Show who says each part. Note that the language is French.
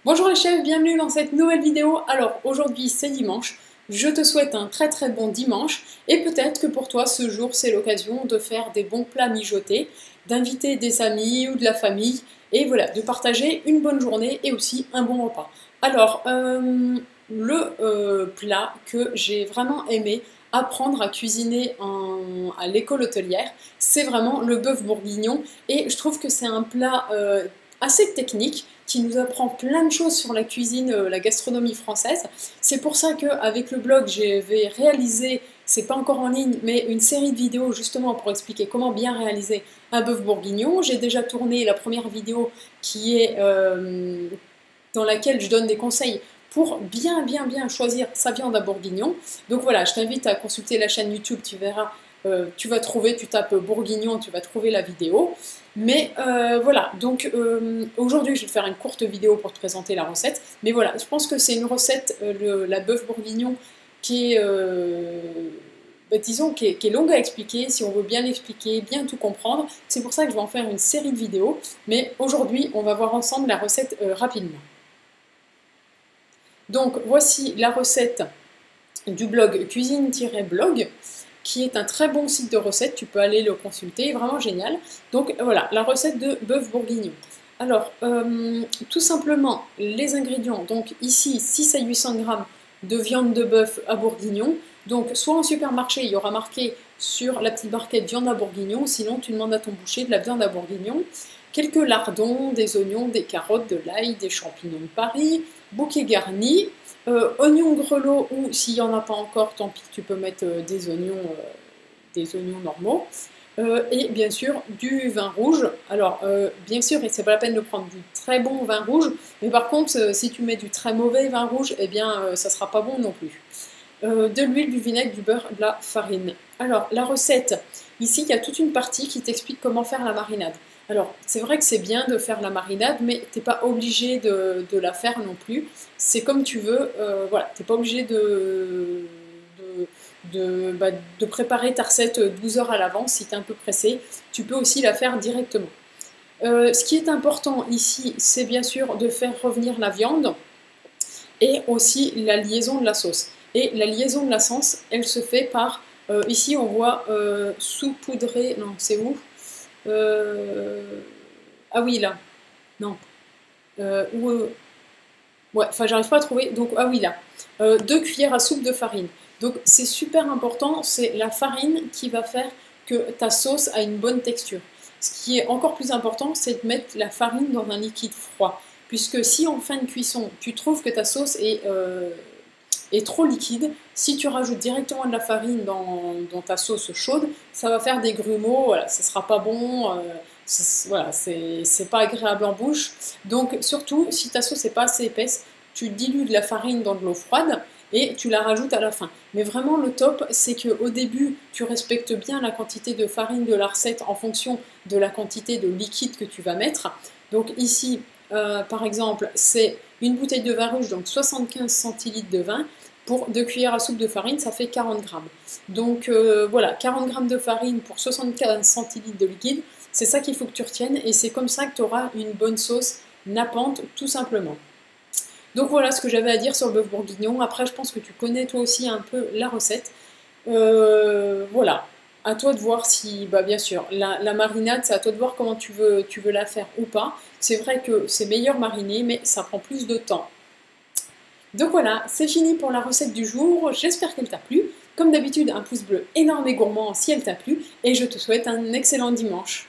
Speaker 1: Bonjour les chefs, bienvenue dans cette nouvelle vidéo. Alors aujourd'hui c'est dimanche, je te souhaite un très très bon dimanche et peut-être que pour toi ce jour c'est l'occasion de faire des bons plats mijotés, d'inviter des amis ou de la famille et voilà, de partager une bonne journée et aussi un bon repas. Alors le plat que j'ai vraiment aimé apprendre à cuisiner à l'école hôtelière, c'est vraiment le bœuf bourguignon et je trouve que c'est un plat assez technique qui nous apprend plein de choses sur la cuisine, la gastronomie française. C'est pour ça qu'avec le blog, j'ai réalisé, c'est pas encore en ligne, mais une série de vidéos justement pour expliquer comment bien réaliser un bœuf bourguignon. J'ai déjà tourné la première vidéo qui est dans laquelle je donne des conseils pour bien choisir sa viande à bourguignon. Donc voilà, je t'invite à consulter la chaîne YouTube, tu verras, tu vas trouver, tu tapes bourguignon, tu vas trouver la vidéo. Mais voilà, donc aujourd'hui je vais te faire une courte vidéo pour te présenter la recette. Mais voilà, je pense que c'est une recette, la bœuf bourguignon, qui est, disons, qui est longue à expliquer, si on veut bien l'expliquer, bien tout comprendre. C'est pour ça que je vais en faire une série de vidéos. Mais aujourd'hui, on va voir ensemble la recette rapidement. Donc voici la recette du blog cuisine-blog, qui est un très bon site de recettes, tu peux aller le consulter, vraiment génial. Donc voilà, la recette de bœuf bourguignon. Alors, tout simplement, les ingrédients, donc ici 6 à 800 g de viande de bœuf à bourguignon. Donc soit en supermarché, il y aura marqué sur la petite barquette viande à bourguignon, sinon tu demandes à ton boucher de la viande à bourguignon. Quelques lardons, des oignons, des carottes, de l'ail, des champignons de Paris, bouquet garni, oignons grelots ou s'il n'y en a pas encore, tant pis, tu peux mettre des oignons normaux. Et bien sûr du vin rouge. Alors bien sûr, c'est pas la peine de prendre du très bon vin rouge, mais par contre si tu mets du très mauvais vin rouge, eh bien ça sera pas bon non plus. De l'huile, du vinaigre, du beurre, de la farine. Alors la recette, ici il y a toute une partie qui t'explique comment faire la marinade. Alors c'est vrai que c'est bien de faire la marinade, mais t'es pas obligé de la faire non plus. C'est comme tu veux, voilà, t'es pas obligé de préparer ta recette 12 heures à l'avance si tu es un peu pressé. Tu peux aussi la faire directement. Ce qui est important ici, c'est bien sûr de faire revenir la viande et aussi la liaison de la sauce. Et la liaison de la sauce, elle se fait par, ici on voit saupoudrer, non c'est où ah oui là, non, ouais, enfin j'arrive pas à trouver, donc ah oui là, 2 cuillères à soupe de farine. Donc c'est super important, c'est la farine qui va faire que ta sauce a une bonne texture. Ce qui est encore plus important, c'est de mettre la farine dans un liquide froid. Puisque si en fin de cuisson, tu trouves que ta sauce est trop liquide, si tu rajoutes directement de la farine dans ta sauce chaude, ça va faire des grumeaux, voilà, ça sera pas bon, voilà, c'est pas agréable en bouche. Donc surtout, si ta sauce n'est pas assez épaisse, tu dilues de la farine dans de l'eau froide et tu la rajoutes à la fin. Mais vraiment le top, c'est qu'au début, tu respectes bien la quantité de farine de la recette en fonction de la quantité de liquide que tu vas mettre. Donc ici, par exemple, c'est une bouteille de vin rouge, donc 75 centilitres de vin, pour 2 cuillères à soupe de farine, ça fait 40 grammes. Donc voilà, 40 grammes de farine pour 75 centilitres de liquide, c'est ça qu'il faut que tu retiennes et c'est comme ça que tu auras une bonne sauce nappante, tout simplement. Donc voilà ce que j'avais à dire sur le bœuf bourguignon. Après, je pense que tu connais toi aussi un peu la recette. Voilà, à toi de voir si, bah bien sûr, la marinade, c'est à toi de voir comment tu veux la faire ou pas. C'est vrai que c'est meilleur mariné, mais ça prend plus de temps. Donc voilà, c'est fini pour la recette du jour. J'espère qu'elle t'a plu. Comme d'habitude, un pouce bleu énorme et gourmand si elle t'a plu. Et je te souhaite un excellent dimanche.